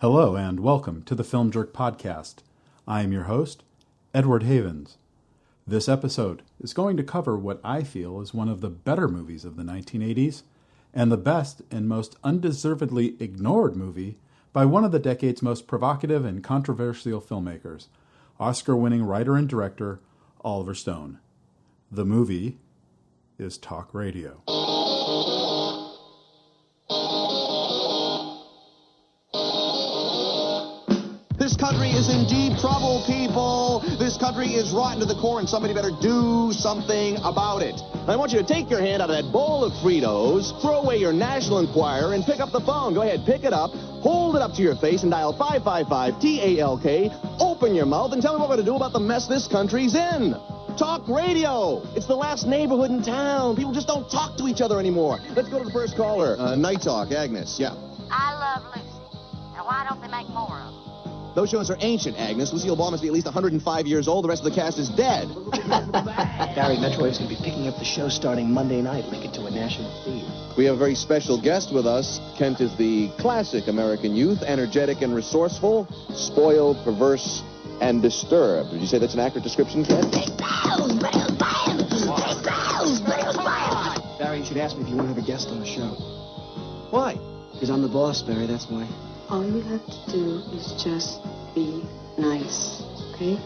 Hello and welcome to the Film Jerk Podcast. I am your host, Edward Havens. This episode is going to cover what I feel is one of the better movies of the 1980s, and the best and most undeservedly ignored movie by one of the decade's most provocative and controversial filmmakers, Oscar-winning writer and director Oliver Stone. The movie is Talk Radio. This country is in deep trouble, people. This country is rotten to the core, and somebody better do something about it. I want you to take your hand out of that bowl of Fritos, throw away your National Enquirer, and pick up the phone. Go ahead, pick it up, hold it up to your face, and dial 555-TALK. Open your mouth and tell me what we're going to do about the mess this country's in. Talk radio. It's the last neighborhood in town. People just don't talk to each other anymore. Let's go to the first caller. Night Talk, Agnes. Yeah. I love Lucy. Now, why don't they make more of them? Those shows are ancient, Agnes. Lucille Ball must be at least 105 years old. The rest of the cast is dead. Barry, Metrowave's going to be picking up the show starting Monday night. Link it to a national feed. We have a very special guest with us. Kent is the classic American youth, energetic and resourceful, spoiled, perverse, and disturbed. Would you say that's an accurate description, Kent? Barry, you should ask me if you want to have a guest on the show. Why? Because I'm the boss, Barry, that's why. All you have to do is just be nice, okay?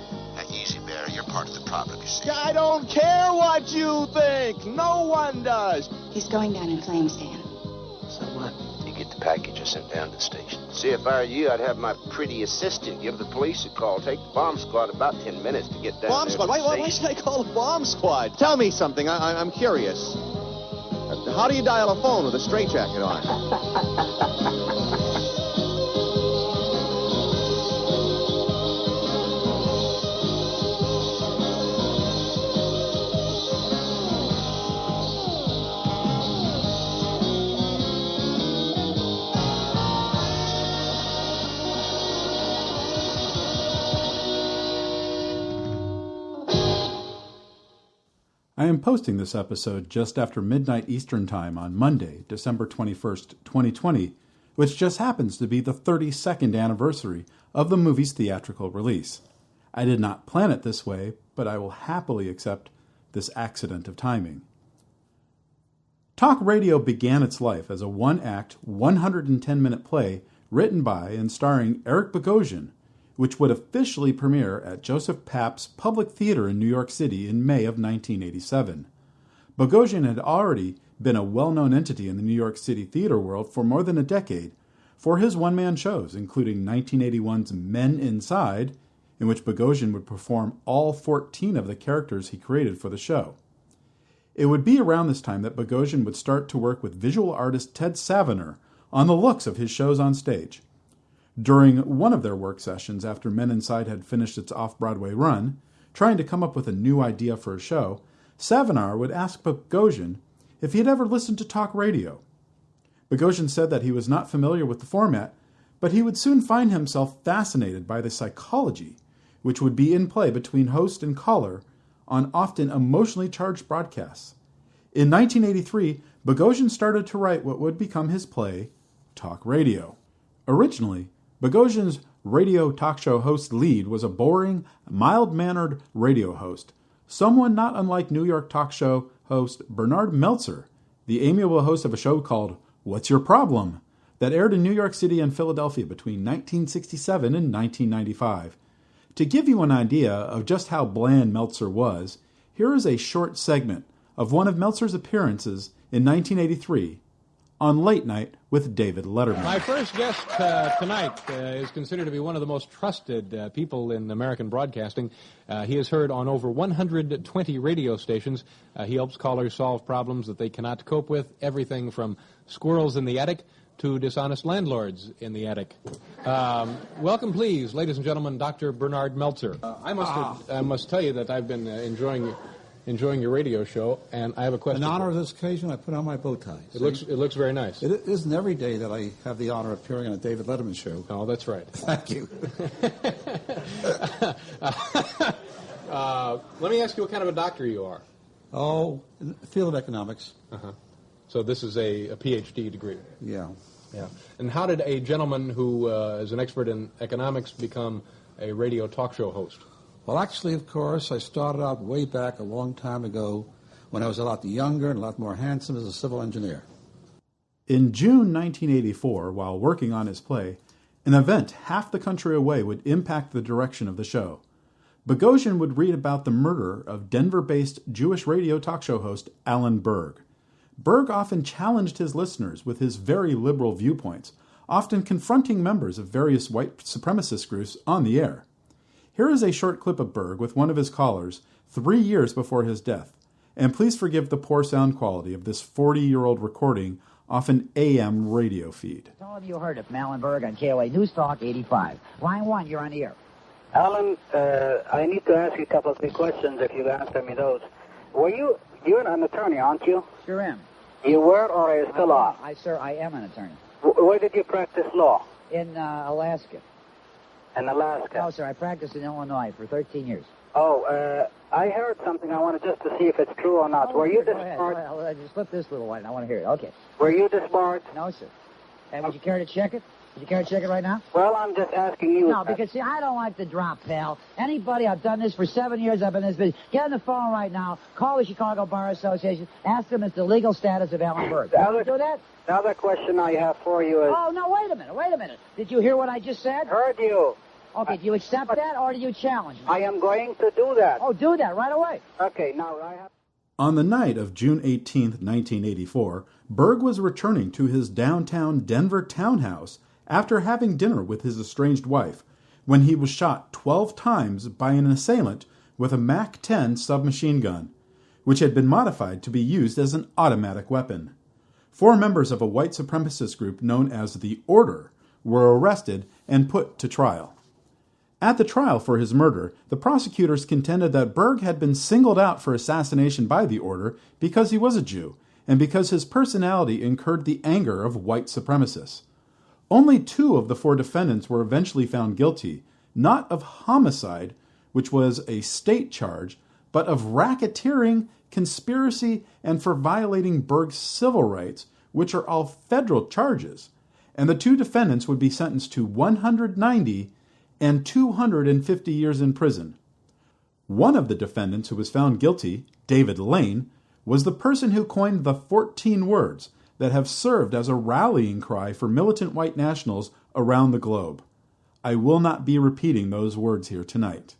Easy, Barry. You're part of the problem, you see. I don't care what you think. No one does. He's going down in flames, Dan. So what? You get the package and sent down to the station. See, if I were you, I'd have my pretty assistant give the police a call. Take the bomb squad about 10 minutes to get down Bomb there. squad? Why should I call the bomb squad? Tell me something. I'm curious. How do you dial a phone with a straitjacket on? I am posting this episode just after midnight Eastern Time on Monday, December 21st, 2020, which just happens to be the 32nd anniversary of the movie's theatrical release. I did not plan it this way, but I will happily accept this accident of timing. Talk Radio began its life as a one-act, 110-minute play written by and starring Eric Bogosian, which would officially premiere at Joseph Papp's Public Theater in New York City in May of 1987. Bogosian had already been a well-known entity in the New York City theater world for more than a decade for his one-man shows, including 1981's Men Inside, in which Bogosian would perform all 14 of the characters he created for the show. It would be around this time that Bogosian would start to work with visual artist Ted Savener on the looks of his shows on stage. During one of their work sessions after Men Inside had finished its off-Broadway run, trying to come up with a new idea for a show, Savener would ask Bogosian if he had ever listened to talk radio. Bogosian said that he was not familiar with the format, but he would soon find himself fascinated by the psychology which would be in play between host and caller on often emotionally charged broadcasts. In 1983, Bogosian started to write what would become his play, Talk Radio. Originally, Bogosian's radio talk show host lead was a boring, mild-mannered radio host, someone not unlike New York talk show host Bernard Meltzer, the amiable host of a show called What's Your Problem? That aired in New York City and Philadelphia between 1967 and 1995. To give you an idea of just how bland Meltzer was, here is a short segment of one of Meltzer's appearances in 1983 on Late Night with David Letterman. My first guest tonight is considered to be one of the most trusted people in American broadcasting. He is heard on over 120 radio stations. He helps callers solve problems that they cannot cope with, everything from squirrels in the attic to dishonest landlords in the attic. Welcome, please, ladies and gentlemen, Dr. Bernard Meltzer. I must tell you that I've been enjoying your radio show, and I have a question. In honor of this occasion, I put on my bow tie. It looks very nice. It isn't every day that I have the honor of appearing on a David Letterman show. Oh, that's right. Thank you. Let me ask you what kind of a doctor you are. Oh, in the field of economics. So this is a PhD degree. Yeah. Yeah. And how did a gentleman who is an expert in economics become a radio talk show host? Well, actually, of course, I started out way back a long time ago when I was a lot younger and a lot more handsome as a civil engineer. In June 1984, while working on his play, an event half the country away would impact the direction of the show. Bogosian would read about the murder of Denver-based Jewish radio talk show host Alan Berg. Berg often challenged his listeners with his very liberal viewpoints, often confronting members of various white supremacist groups on the air. Here is a short clip of Berg with one of his callers 3 years before his death. And please forgive the poor sound quality of this 40-year-old recording off an AM radio feed. All of you heard of Alan Berg on KOA News Talk 85. Line 1, you're on the air. Alan, I need to ask you a couple of big questions if you'll answer me those. You're an attorney, aren't you? Sure am. You were or are you still are? Sir, I am an attorney. Where did you practice law? In Alaska. In Alaska? No, sir, I practiced in Illinois for 13 years. Oh, I heard something. I wanted just to see if it's true or not. Were you disbarred? Just flip this little one. I want to hear it. Okay. Were you disbarred? No, sir. And would you care to check it? Would you care to check it right now? Well, I'm just asking you. No, because, see, I don't like the drop, pal. Anybody, I've done this for 7 years, I've been in this business. Get on the phone right now, call the Chicago Bar Association, ask them it's the legal status of Alan Berg. Do that? The other question I have for you is... Oh, no, wait a minute. Did you hear what I just said? Heard you. Okay, do you accept that, or do you challenge me? I am going to do that. Oh, do that right away. Okay, now I have... On the night of June 18th, 1984, Berg was returning to his downtown Denver townhouse after having dinner with his estranged wife, when he was shot 12 times by an assailant with a MAC-10 submachine gun, which had been modified to be used as an automatic weapon. 4 members of a white supremacist group known as the Order were arrested and put to trial. At the trial for his murder, the prosecutors contended that Berg had been singled out for assassination by the Order because he was a Jew, and because his personality incurred the anger of white supremacists. Only 2 of the 4 defendants were eventually found guilty, not of homicide, which was a state charge, but of racketeering, conspiracy, and for violating Berg's civil rights, which are all federal charges. And the 2 defendants would be sentenced to 190 and 250 years in prison. One of the defendants who was found guilty, David Lane, was the person who coined the 14 words that have served as a rallying cry for militant white nationals around the globe. I will not be repeating those words here tonight.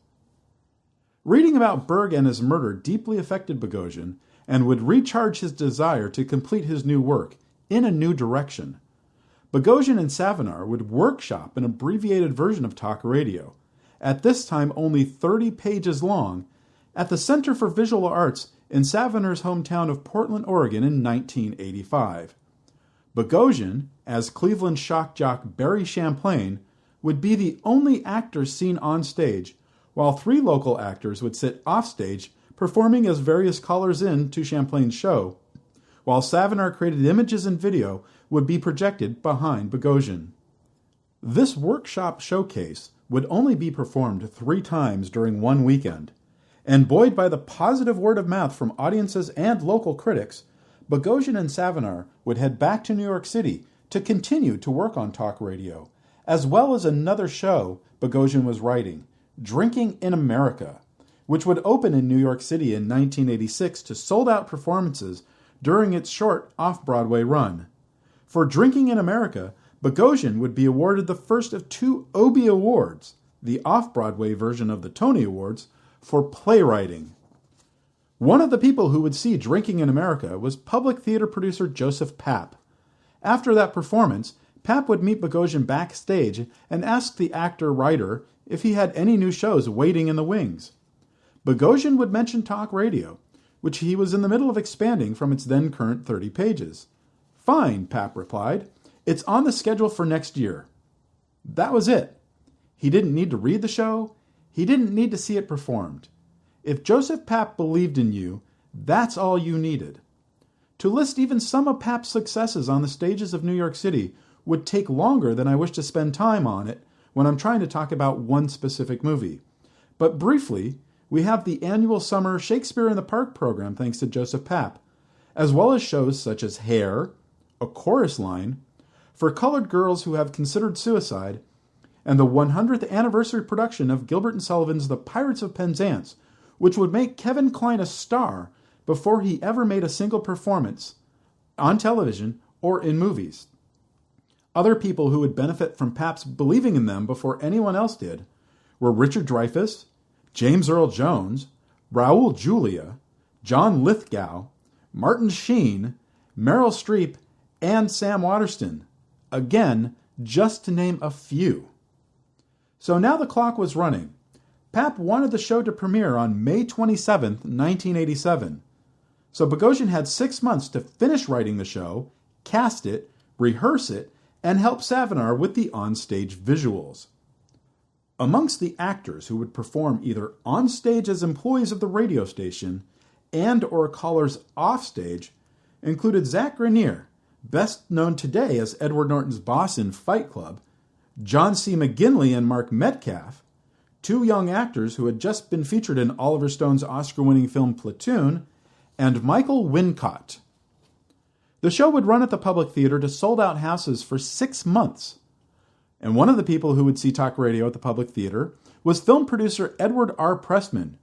Reading about Berg and his murder deeply affected Bogosian and would recharge his desire to complete his new work in a new direction. Bogosian and Savinar would workshop an abbreviated version of talk radio, at this time only 30 pages long, at the Center for Visual Arts in Savinar's hometown of Portland, Oregon in 1985. Bogosian, as Cleveland shock jock Barry Champlain, would be the only actor seen on stage, while 3 local actors would sit offstage performing as various callers in to Champlain's show, while Savinar created images and video would be projected behind Bogosian. This workshop showcase would only be performed 3 times during one weekend, and buoyed by the positive word of mouth from audiences and local critics, Bogosian and Savinar would head back to New York City to continue to work on talk radio, as well as another show Bogosian was writing, Drinking in America, which would open in New York City in 1986 to sold-out performances during its short off-Broadway run. For Drinking in America, Bogosian would be awarded the first of 2 Obie Awards, the off-Broadway version of the Tony Awards, for playwriting. One of the people who would see Drinking in America was public theater producer Joseph Papp. After that performance, Papp would meet Bogosian backstage and ask the actor-writer if he had any new shows waiting in the wings. Bogosian would mention talk radio, which he was in the middle of expanding from its then current 30 pages. Fine, Papp replied. It's on the schedule for next year. That was it. He didn't need to read the show. He didn't need to see it performed. If Joseph Papp believed in you, that's all you needed. To list even some of Papp's successes on the stages of New York City would take longer than I wish to spend time on it when I'm trying to talk about one specific movie. But briefly, we have the annual summer Shakespeare in the Park program thanks to Joseph Papp, as well as shows such as Hair, A Chorus Line, for colored girls who have considered suicide, and the 100th anniversary production of Gilbert and Sullivan's The Pirates of Penzance, which would make Kevin Kline a star before he ever made a single performance on television or in movies. Other people who would benefit from Pabst believing in them before anyone else did were Richard Dreyfuss, James Earl Jones, Raul Julia, John Lithgow, Martin Sheen, Meryl Streep, and Sam Waterston. Again, just to name a few. So now the clock was running. Pap wanted the show to premiere on May 27th, 1987. So Bogosian had 6 months to finish writing the show, cast it, rehearse it, and help Savinar with the onstage visuals. Amongst the actors who would perform either on stage as employees of the radio station and or callers offstage included Zach Grenier, best known today as Edward Norton's boss in Fight Club, John C. McGinley and Mark Metcalf, two young actors who had just been featured in Oliver Stone's Oscar-winning film Platoon, and Michael Wincott. The show would run at the Public Theater to sold-out houses for 6 months. And one of the people who would see talk radio at the Public Theater was film producer Edward R. Pressman,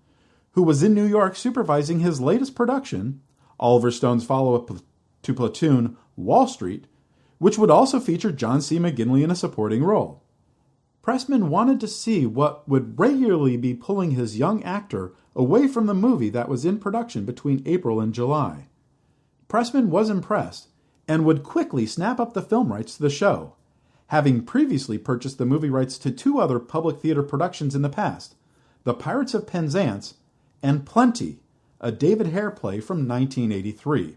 who was in New York supervising his latest production, Oliver Stone's follow-up to Platoon, Wall Street, which would also feature John C. McGinley in a supporting role. Pressman wanted to see what would regularly be pulling his young actor away from the movie that was in production between April and July. Pressman was impressed and would quickly snap up the film rights to the show, having previously purchased the movie rights to 2 other Public Theater productions in the past, The Pirates of Penzance and Plenty, a David Hare play from 1983.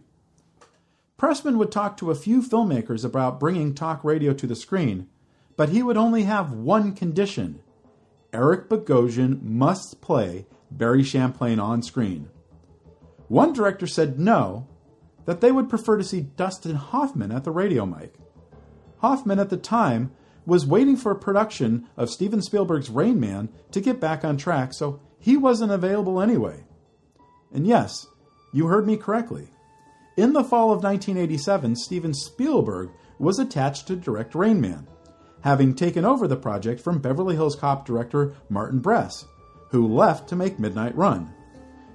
Pressman would talk to a few filmmakers about bringing talk radio to the screen, but he would only have one condition. Eric Bogosian must play Barry Champlain on screen. One director said no, that they would prefer to see Dustin Hoffman at the radio mic. Hoffman at the time was waiting for a production of Steven Spielberg's Rain Man to get back on track, so he wasn't available anyway. And yes, you heard me correctly. In the fall of 1987, Steven Spielberg was attached to direct Rain Man, having taken over the project from Beverly Hills Cop director Martin Brest, who left to make Midnight Run.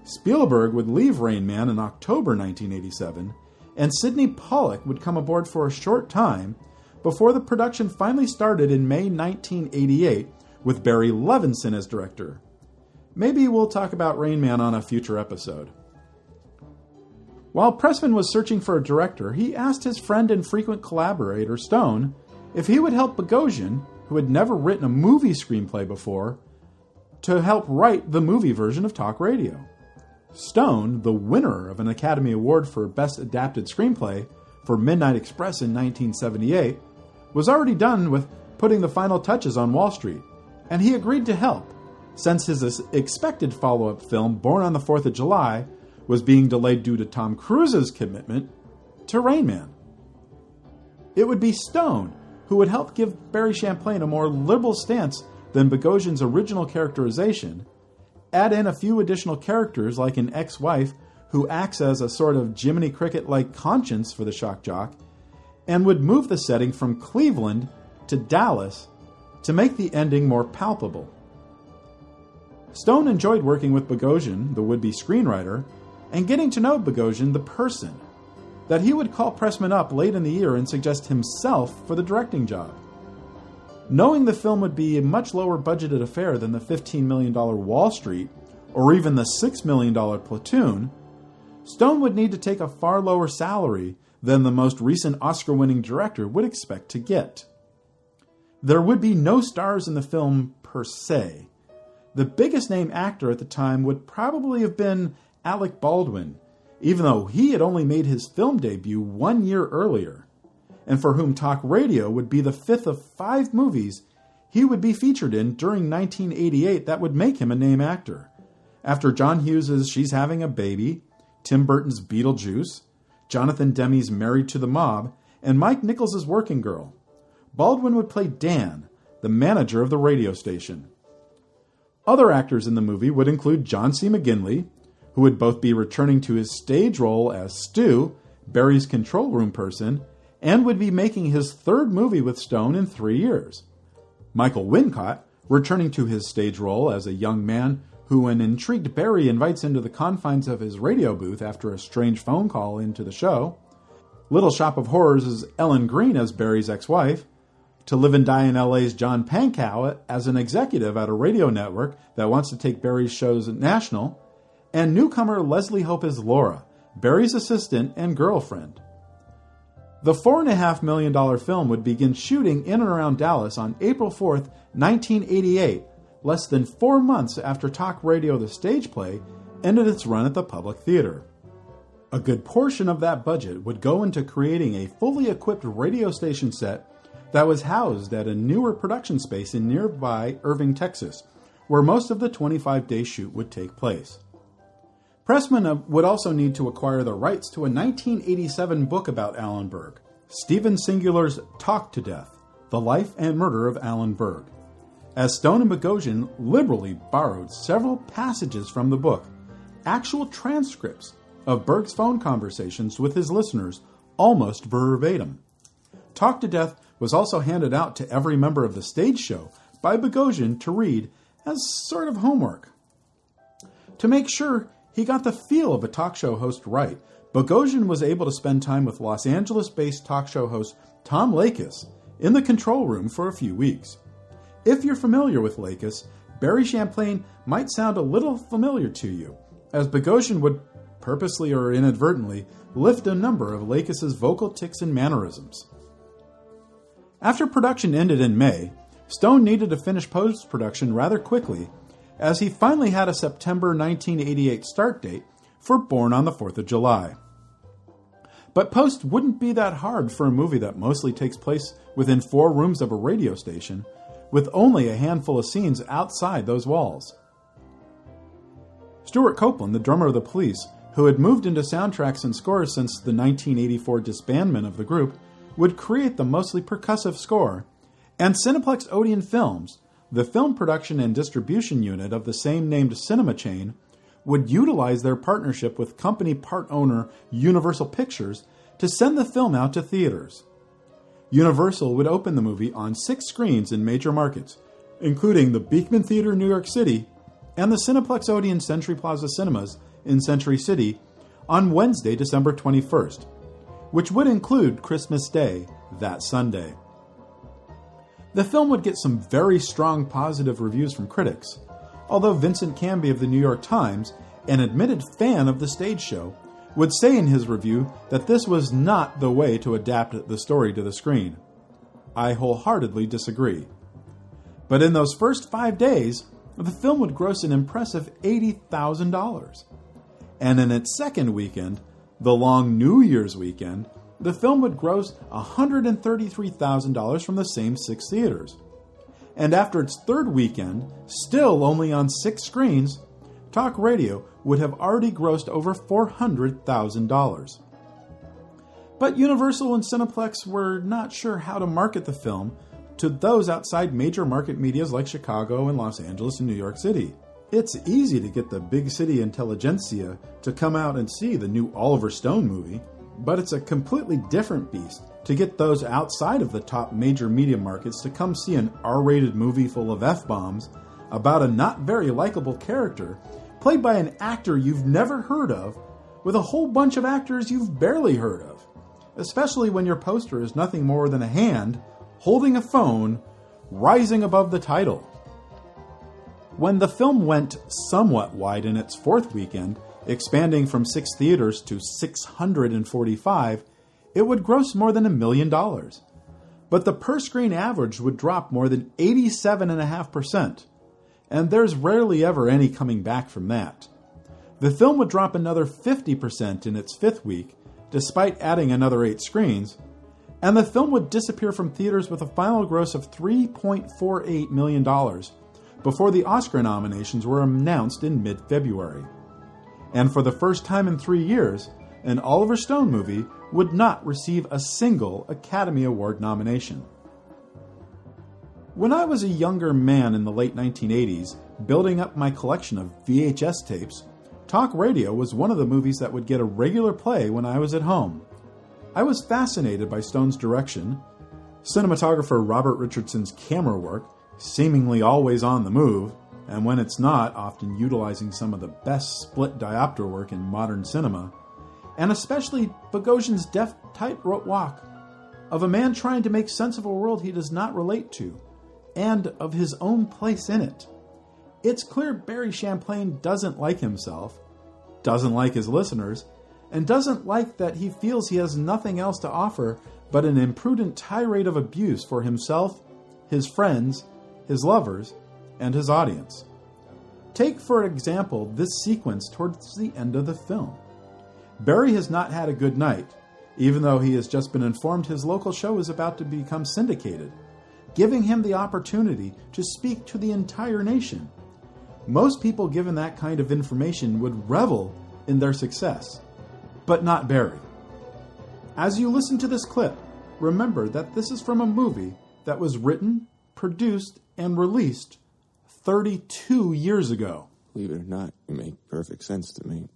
Spielberg would leave Rain Man in October 1987, and Sidney Pollack would come aboard for a short time before the production finally started in May 1988 with Barry Levinson as director. Maybe we'll talk about Rain Man on a future episode. While Pressman was searching for a director, he asked his friend and frequent collaborator, Stone, if he would help Bogosian, who had never written a movie screenplay before, to help write the movie version of talk radio. Stone, the winner of an Academy Award for Best Adapted Screenplay for Midnight Express in 1978, was already done with putting the final touches on Wall Street, and he agreed to help, since his expected follow-up film, Born on the 4th of July, was being delayed due to Tom Cruise's commitment to Rain Man. It would be Stone who would help give Barry Champlain a more liberal stance than Bogosian's original characterization, add in a few additional characters like an ex-wife who acts as a sort of Jiminy Cricket-like conscience for the shock jock, and would move the setting from Cleveland to Dallas to make the ending more palpable. Stone enjoyed working with Bogosian, the would-be screenwriter, and getting to know Bogosian, the person, that he would call Pressman up late in the year and suggest himself for the directing job. Knowing the film would be a much lower budgeted affair than the $15 million Wall Street, or even the $6 million Platoon, Stone would need to take a far lower salary than the most recent Oscar-winning director would expect to get. There would be no stars in the film per se. The biggest name actor at the time would probably have been Alec Baldwin, even though he had only made his film debut 1 year earlier, and for whom talk radio would be the 5th of 5 movies he would be featured in during 1988 that would make him a name actor, after John Hughes's She's Having a Baby, Tim Burton's Beetlejuice, Jonathan Demme's Married to the Mob, and Mike Nichols's Working Girl. Baldwin would play Dan, the manager of the radio station. Other actors in the movie would include John C. McGinley, who would both be returning to his stage role as Stu, Barry's control room person, and would be making his third movie with Stone in 3 years. Michael Wincott, returning to his stage role as a young man who an intrigued Barry invites into the confines of his radio booth after a strange phone call into the show. Little Shop of Horrors' Ellen Greene as Barry's ex-wife. To Live and Die in LA's John Pankow as an executive at a radio network that wants to take Barry's shows national. And newcomer Leslie Hope as Laura, Barry's assistant and girlfriend. The $4.5 million film would begin shooting in and around Dallas on April 4th, 1988, less than 4 months after talk radio The Stage Play ended its run at the Public Theater. A good portion of that budget would go into creating a fully equipped radio station set that was housed at a newer production space in nearby Irving, Texas, where most of the 25-day shoot would take place. Pressman would also need to acquire the rights to a 1987 book about Alan Berg, Stephen Singular's Talk to Death, The Life and Murder of Alan Berg, as Stone and Bogosian liberally borrowed several passages from the book, actual transcripts of Berg's phone conversations with his listeners, almost verbatim. Talk to Death was also handed out to every member of the stage show by Bogosian to read as sort of homework. To make sure he got the feel of a talk show host right, Bogosian was able to spend time with Los Angeles-based talk show host Tom Lakis in the control room for a few weeks. If you're familiar with Lakis, Barry Champlain might sound a little familiar to you, as Bogosian would purposely or inadvertently lift a number of Lakis' vocal tics and mannerisms. After production ended in May, Stone needed to finish post-production rather quickly, as he finally had a September 1988 start date for Born on the 4th of July. But post wouldn't be that hard for a movie that mostly takes place within 4 rooms of a radio station, with only a handful of scenes outside those walls. Stuart Copeland, the drummer of the Police, who had moved into soundtracks and scores since the 1984 disbandment of the group, would create the mostly percussive score, and Cineplex Odeon Films, the film production and distribution unit of the same-named cinema chain, would utilize their partnership with company part owner Universal Pictures to send the film out to theaters. Universal would open the movie on 6 screens in major markets, including the Beekman Theater in New York City and the Cineplex Odeon Century Plaza Cinemas in Century City on Wednesday, December 21st, which would include Christmas Day that Sunday. The film would get some very strong positive reviews from critics, although Vincent Canby of the New York Times, an admitted fan of the stage show, would say in his review that this was not the way to adapt the story to the screen. I wholeheartedly disagree. But in those first 5 days, the film would gross an impressive $80,000. And in its second weekend, the long New Year's weekend, the film would gross $133,000 from the same 6 theaters. And after its third weekend, still only on 6 screens, talk radio would have already grossed over $400,000. But Universal and Cineplex were not sure how to market the film to those outside major market medias like Chicago and Los Angeles and New York City. It's easy to get the big city intelligentsia to come out and see the new Oliver Stone movie, but it's a completely different beast to get those outside of the top major media markets to come see an R-rated movie full of F-bombs about a not very likable character played by an actor you've never heard of with a whole bunch of actors you've barely heard of, especially when your poster is nothing more than a hand holding a phone rising above the title. When the film went somewhat wide in its fourth weekend, expanding from 6 theaters to 645, it would gross more than $1 million. But the per-screen average would drop more than 87.5%, and there's rarely ever any coming back from that. The film would drop another 50% in its 5th week, despite adding another 8 screens, and the film would disappear from theaters with a final gross of $3.48 million before the Oscar nominations were announced in mid-February. And for the first time in 3 years, an Oliver Stone movie would not receive a single Academy Award nomination. When I was a younger man in the late 1980s, building up my collection of VHS tapes, talk radio was one of the movies that would get a regular play when I was at home. I was fascinated by Stone's direction, cinematographer Robert Richardson's camera work, seemingly always on the move, and when it's not, often utilizing some of the best split diopter work in modern cinema, and especially Bogosian's deft tightrope walk of a man trying to make sense of a world he does not relate to, and of his own place in it. It's clear Barry Champlain doesn't like himself, doesn't like his listeners, and doesn't like that he feels he has nothing else to offer but an imprudent tirade of abuse for himself, his friends, his lovers, and his audience. Take, for example, this sequence towards the end of the film. Barry has not had a good night, even though he has just been informed his local show is about to become syndicated, giving him the opportunity to speak to the entire nation. Most people given that kind of information would revel in their success, but not Barry. As you listen to this clip, remember that this is from a movie that was written, produced, and released 32 years ago. Believe it or not, you make perfect sense to me.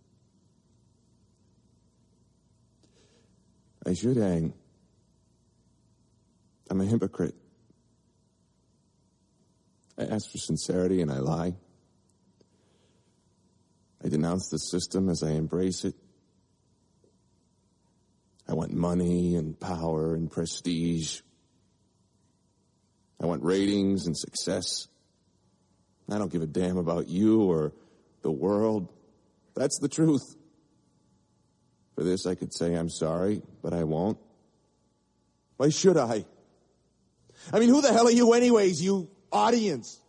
I should hang. I'm a hypocrite. I ask for sincerity and I lie. I denounce the system as I embrace it. I want money and power and prestige. I want ratings and success. I don't give a damn about you or the world. That's the truth. For this, I could say I'm sorry, but I won't. Why should I? I mean, who the hell are you anyways, you audience?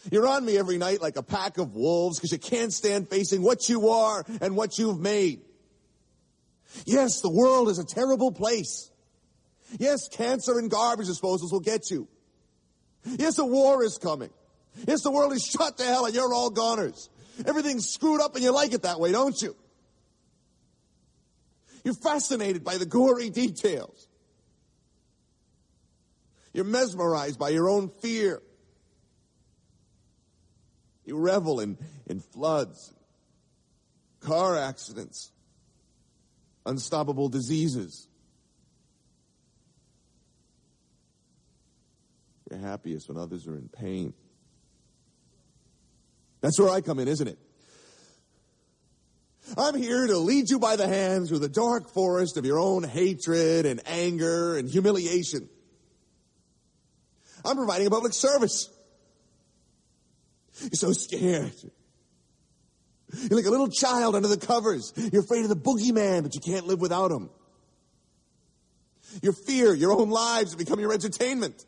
You're on me every night like a pack of wolves because you can't stand facing what you are and what you've made. Yes, the world is a terrible place. Yes, cancer and garbage disposals will get you. Yes, a war is coming. Yes, the world is shut to hell and you're all goners. Everything's screwed up and you like it that way, don't you? You're fascinated by the gory details. You're mesmerized by your own fear. You revel in floods, car accidents, unstoppable diseases. You're happiest when others are in pain. That's where I come in, isn't it? I'm here to lead you by the hand through the dark forest of your own hatred and anger and humiliation. I'm providing a public service. You're so scared. You're like a little child under the covers. You're afraid of the boogeyman, but you can't live without him. Your fear, your own lives have become your entertainment.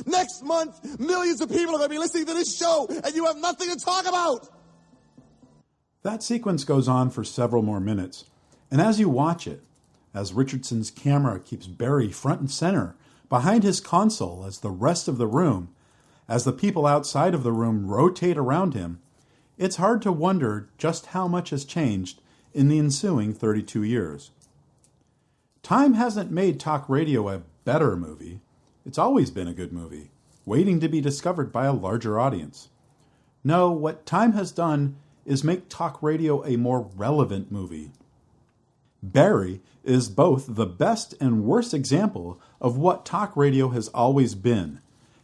Next month, millions of people are going to be listening to this show, and you have nothing to talk about. That sequence goes on for several more minutes, and as you watch it, as Richardson's camera keeps Barry front and center behind his console as the rest of the room, as the people outside of the room rotate around him, it's hard to wonder just how much has changed in the ensuing 32 years. Time hasn't made talk radio a better movie. It's always been a good movie, waiting to be discovered by a larger audience. No, what time has done is make talk radio a more relevant movie. Barry is both the best and worst example of what talk radio has always been,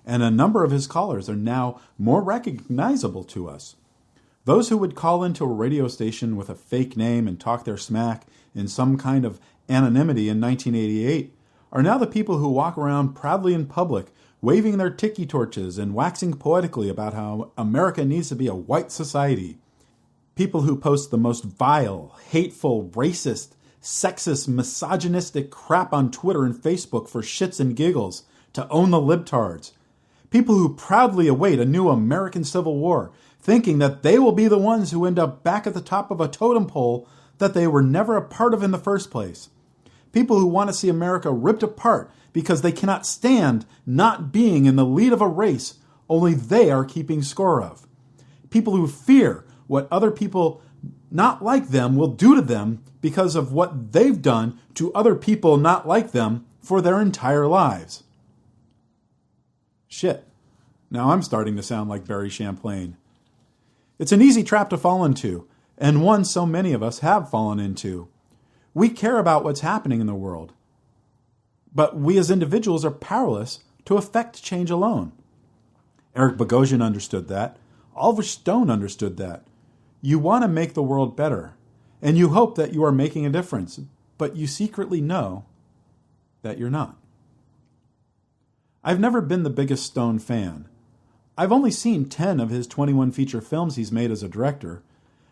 and a number of his callers are now more recognizable to us. Those who would call into a radio station with a fake name and talk their smack in some kind of anonymity in 1988 are now the people who walk around proudly in public, waving their tiki torches and waxing poetically about how America needs to be a white society. People who post the most vile, hateful, racist, sexist, misogynistic crap on Twitter and Facebook for shits and giggles to own the libtards. People who proudly await a new American Civil War, thinking that they will be the ones who end up back at the top of a totem pole that they were never a part of in the first place. People who want to see America ripped apart because they cannot stand not being in the lead of a race only they are keeping score of. People who fear what other people not like them will do to them because of what they've done to other people not like them for their entire lives. Shit. Now I'm starting to sound like Barry Champlain. It's an easy trap to fall into, and one so many of us have fallen into. We care about what's happening in the world, but we as individuals are powerless to affect change alone. Eric Bogosian understood that. Oliver Stone understood that. You want to make the world better, and you hope that you are making a difference, but you secretly know that you're not. I've never been the biggest Stone fan. I've only seen 10 of his 21 feature films he's made as a director,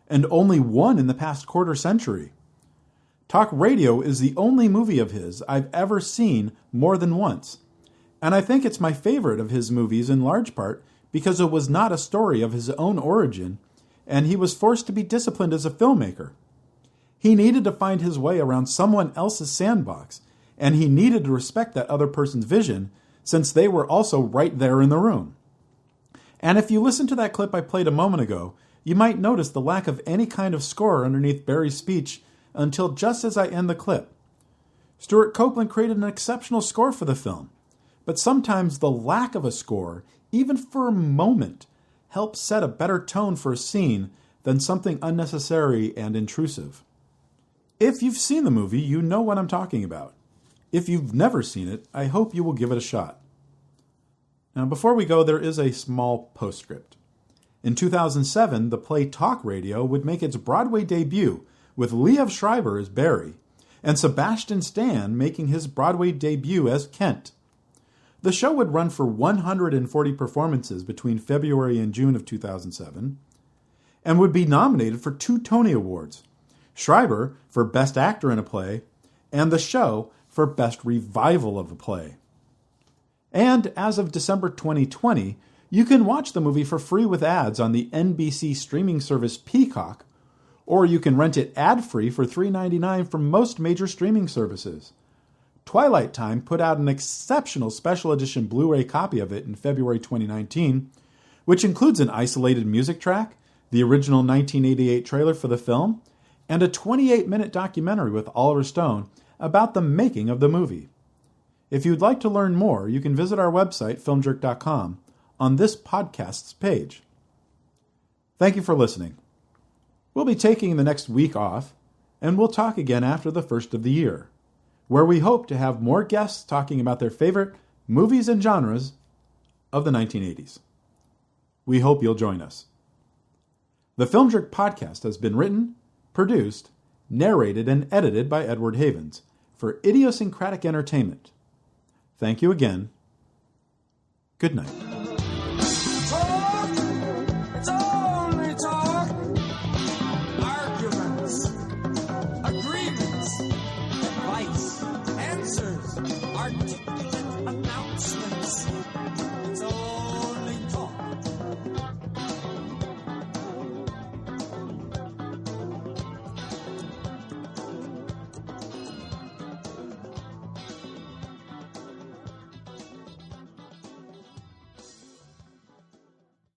and only one in the past quarter century. Talk Radio is the only movie of his I've ever seen more than once, and I think it's my favorite of his movies in large part because it was not a story of his own origin, and he was forced to be disciplined as a filmmaker. He needed to find his way around someone else's sandbox, and he needed to respect that other person's vision since they were also right there in the room. And if you listen to that clip I played a moment ago, you might notice the lack of any kind of score underneath Barry's speech until just as I end the clip. Stuart Copeland created an exceptional score for the film, but sometimes the lack of a score, even for a moment, helps set a better tone for a scene than something unnecessary and intrusive. If you've seen the movie, you know what I'm talking about. If you've never seen it, I hope you will give it a shot. Now, before we go, there is a small postscript. In 2007, the play Talk Radio would make its Broadway debut with Liev Schreiber as Barry and Sebastian Stan making his Broadway debut as Kent. The show would run for 140 performances between February and June of 2007 and would be nominated for 2 Tony Awards, Schreiber for Best Actor in a Play and the show for Best Revival of a Play. And as of December 2020, you can watch the movie for free with ads on the NBC streaming service Peacock, or you can rent it ad-free for $3.99 from most major streaming services. Twilight Time put out an exceptional special edition Blu-ray copy of it in February 2019, which includes an isolated music track, the original 1988 trailer for the film, and a 28-minute documentary with Oliver Stone about the making of the movie. If you'd like to learn more, you can visit our website, filmjerk.com, on this podcast's page. Thank you for listening. We'll be taking the next week off, and we'll talk again after the first of the year, where we hope to have more guests talking about their favorite movies and genres of the 1980s. We hope you'll join us. The Film Jerk podcast has been written, produced, narrated, and edited by Edward Havens for Idiosyncratic Entertainment. Thank you again. Good night. Talk, it's only talk. Arguments, agreements, advice, answers, articulate announcements. It's all